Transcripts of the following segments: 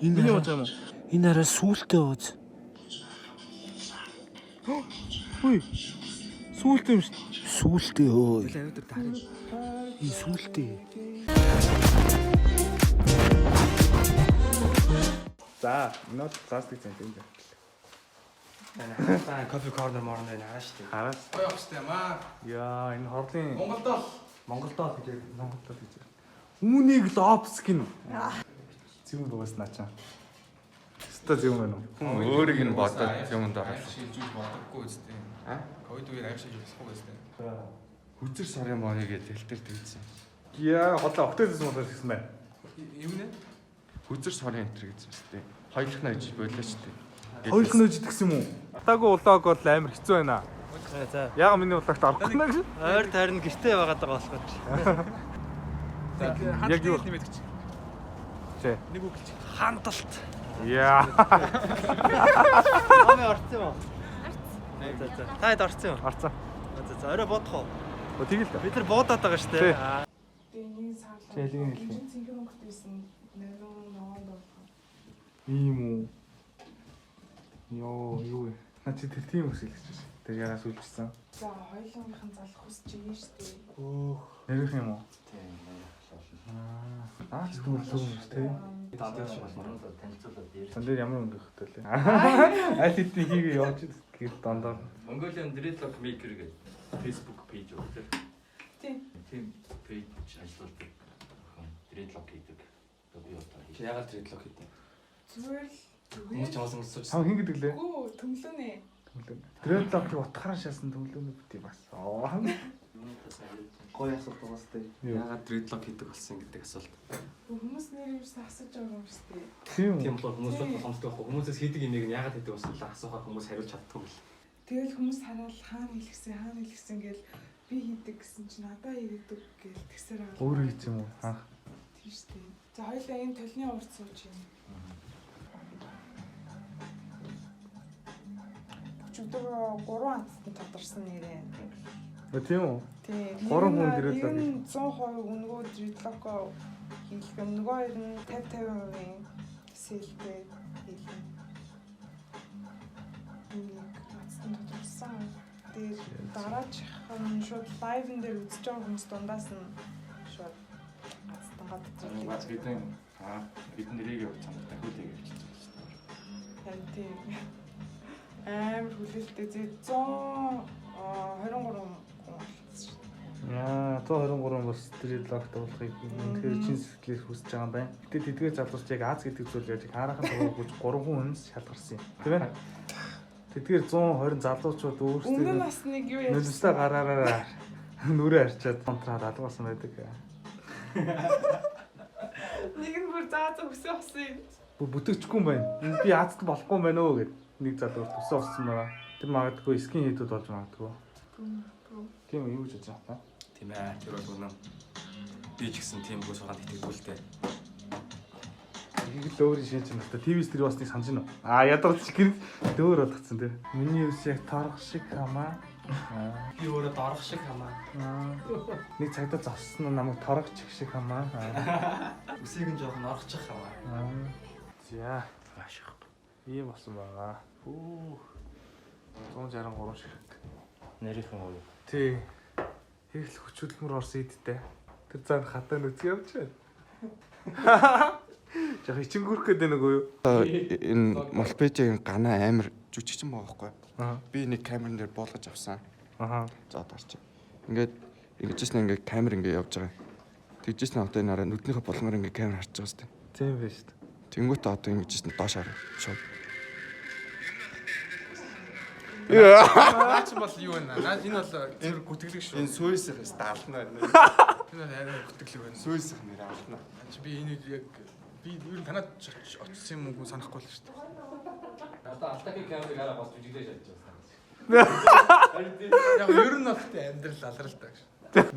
Миний ууж юм уу? Энэ арай сүултээ ууз. Хүй. Сүултээ юм шүү. Сүултээ өө. Өнөөдөр таарна. Энэ сүултээ. За, нот пластик цент юм байна. Аа, кофе корнер морон байна хараа шүү дээ. Хараас. Гоё явах хэрэгтэй юм аа. Яа, энэ хорлын Монголдоо тэгээд Монголд гэж. Үүнийг лопс гин. Зүүн дугаснаа чаа. Өстой зүүн байна уу? Өөрийг нь бодоод зүүнд ороо. Шилжүүлж болдоггүй үстэй. Ковид үеэр аяг шилжүүлж болохгүй үстэй. Хүзэр сарын моёгээ тэлтэр тэгсэн. Яа, хотлоо октоодс модал гэсэн байна. Юу нэ? Хүзэр сарын энтер гэсэн үстэй. Хоёулах нь ажиж болоо ч тээ. Хоёулах нь үжид гэсэн юм уу? Атаагүй улааг бол амар хэцүү байна. За. Яга миний улаагт орохгүй наа гэж. Ойр тайрн гэртээ байгаад байгаа болохоор. Яг юу нэмээд гэж. Тэ. Нэг үг хэлчих. Хандалт. Яа. Амэ орсон юм уу? За. Таад орсон юм. Арцаа. За. Орой бодох уу? Тэгэл та. Бид нар буудаад байгаа шүү Тий. дээ. Тэний саалаа. Тэлийн хэлхий. Энд цэнхэр өнгөт байсан. Ногоон болох. Ийм үү. Йоо, юу вэ? Наа чи тэр тийм үсэлж байна. Тэр яраас үлдсэн. За, хоёулынхын залах хүсэж байгаа шүү дээ. Өөх. Нэрх юм уу? Тийм. Аа, ч юм уу тий. Дадаж болно. Танилцуулаад дээр. Сан дээр ямар өнгө хөтөл вэ? Аль хэдийн хийгээ явж гэр дандаа. Mongolian Dreadlock Maker гэдэг Facebook page өгдөг. Тийм page ажилладаг. Dreadlock гэдэг. Би одоо чи яагаад dreadlock хийдэг? Зүгээр л Хүмүүс ч авсан гэж Сам хин гэдэг лээ. Гүү, төмлөнэ. Dreadlock-ыг утгаараа шаасан төвлөнө бити бас. гоё асуулт уустай. Яагаад dreadlock хийдэг болсон гэдэг асуулт. Хүмүүс нэр юусэн асууж байгаа юм шүү дээ. Тийм Тийм үү? бол хүмүүс бол хомсдог байхгүй. Хүмүүсээс хийдэг имийг нь яагаад хийдэг болсон л асуухаар хүмүүс хариулж чаддгүй юм л. Тэгэл хүмүүс хараал хаана хэлсэн гэл би хийдэг гэсэн чинь надаа хийдэг гэл тэгсээр байгаа. Өөр хийх юм уу? Анх. Тийм шүү дээ. За, хоёулаа энэ толны урд сууж юм. Өчигдөр 3 анцтай тодорсон нэрээ. Тийм үү? Тийм. Гурван хүн dreadlock хийх. 100% өнгөө dreadlock хийх юм. Нөгөө хоёр нь 50-50% сэлтэй хийх юм. Нэг анцтай тодорсон. Тэгээд дараачихын шууд лайвн дээр үзэж байгаа хүмүүс дундаас нь шууд анцтай гадж бидний бид нэрийг явуулж байгаа дахиад яг хэлж байгаа шүү дээ. харин тийм амар хүлээлттэй зэ 123 хүн болсон. Яа, 123 бас Dreadlock болохыг үнэхээр чин сэтгэлээр хүсэж байгаа юм байна. Гэтэ тэдгээр залуурч яг Аз гэдэг зүйл яаж хараахан төгөөж 3 хүнс шалгарсан юм. Тийм ээ? Тэдгээр 120 залуучууд Өмнө өөрсдөө нас нэг юу яа. нөлөөсөө гараараа нүрээ арчаад контраад алгасан байдаг. Нэг нь бүр заа өсөө болсон юм. Бүтээгчгүй юм байна. Би Азад болохгүй юм байна өө гэд нэг залуур төсөө болсон байгаа. Тэр магадгүй скин хийдүүд болж магадгүй. Тийм юу гэж бодож байна? Тийм ээ. Тэр бол үнэн. Би ч гэсэн тийм бүс хаалт итгэдэг л дээ. Их л өөрийн шинж чанартай ТV-с тэр басныг санаж байна уу? Ядарч гэр дөөр бодгцсан тэр. Миний ус яг торох шиг хамаа. Би өөрөө дорох шиг хамаа. Нэг цагдаа зовсон нь намайг торох чих шиг хамаа. Үсийг нь жоохон орчих хамаа. За, ашиг. Ийм болсон байгаа. 163 шиг. Нэрийнхэн уу? Тий. Хийхл хүчхөдөлмөр орсон идтэй. Тэр цаана хатаа нүц явж байна. Жах ичингүүрх гэдэг нэг үү? Энэ Молпежийн ганаа амар жүжигчин байгаа байхгүй. Аа. Би нэг камерын дээр буулгаж авсан. Аха. За дарч. Ингэжсэн ингээ камер ингээ явж байгаа. Тэгжсэн одоо энэ араа нүднийхээ болгоноор ингээ камер харж байгаа сте. Тийм байж та. Тэнгүүтээ одоо ингэжсэн доош хараа. Шууд. Наач бол юу вэ? Наач энэ бол тэр гүтгэлэг шүү. Энэ сүйсэх хэвээр даална. Энэ бол арай гүтгэлэг байна. Сүйсэх нэр аална. Чи би энэ яг би юу танад очсон юм уу санахгүй л шүү дээ. Одоо алтаки камерыг араа бос жүжиглэж чадж байна. Яг ер нь бол тэ амьдрал алралтай гэж.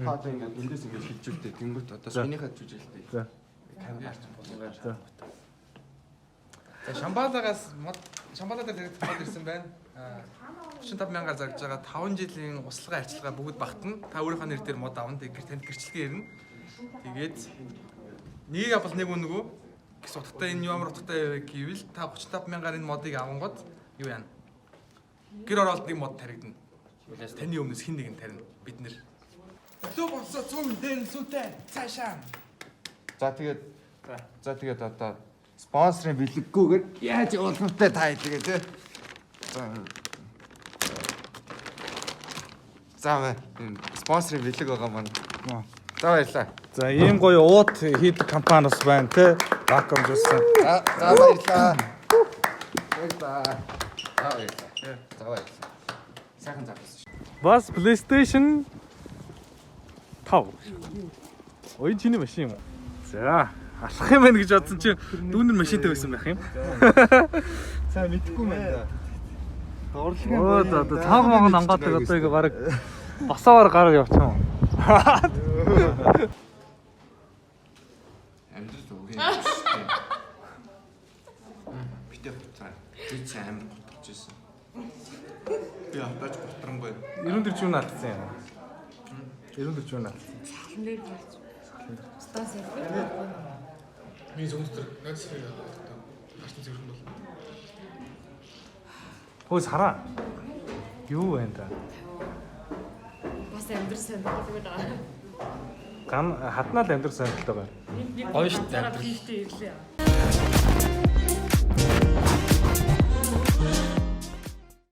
Хаад ингээ эндээс ингээ хилжүүлдэг. Тэнгүүт одоо сойныхаа жүжиглэлтэй. За. Камер харж болгоо. За. За Шамбалагаас Шамбалаа дээр мод ирсэн байна. 35,000-аар зарж байгаа 5 жилийн услага арчилгаа бүгд багтана. Та өөрийнхөө нэр дээр мод авна. Тэгээд танд гэрчлэгээ ирнэ. Тэгээд нэг авбал нэг үнэгүй Гэс утгатай энэ ямар утгатай вэ гэвэл та 35,000-аар энэ модыг авангууд юу яана? Гэр оролт нэг мод таригдана. Таны өмнөөс хин нэг нь тарина. Бид нэр. Лөө болсоо 100 дээр сүтэй. Цаашаа. За тэгээд одоо спонсорын бэлэггүйгээр яаж явуулахтай та хэлгээ тий. За спонсорын бэлэг байгаа маань. За баярлаа. За ийм гоё уут хийдэг компани бас байна те. Вакуум жуусан. За баярлаа. Баярлаа. За баярлаа. Сайхан залгасан. Бас PlayStation 5. Ой чиний машин юм уу? За алах юм байна гэж бодсон чи дүүнэр машинтай байсан байх юм. Сайн мэдгүй мэн. Оо за цааг мааг ангаадаг одоо ингээ баг басаар гараа явчихсан. Амжилт өгье. Битээ хуцаа. Би чам готчихсон. Би атаж готронгүй. 94 ч юу наадсан юм. 94 ч юу наадсан. Нэр болж. Стас яг. Би зөвхөн найз хэрэг одоо хашны зэрэг бол. Хөөс хараа. Юу вэ та? Бас амьдрсан гэдэг байгаа. Ган хатнаа л амьдрах сонирхолтой байна. Гоё шүү дээ.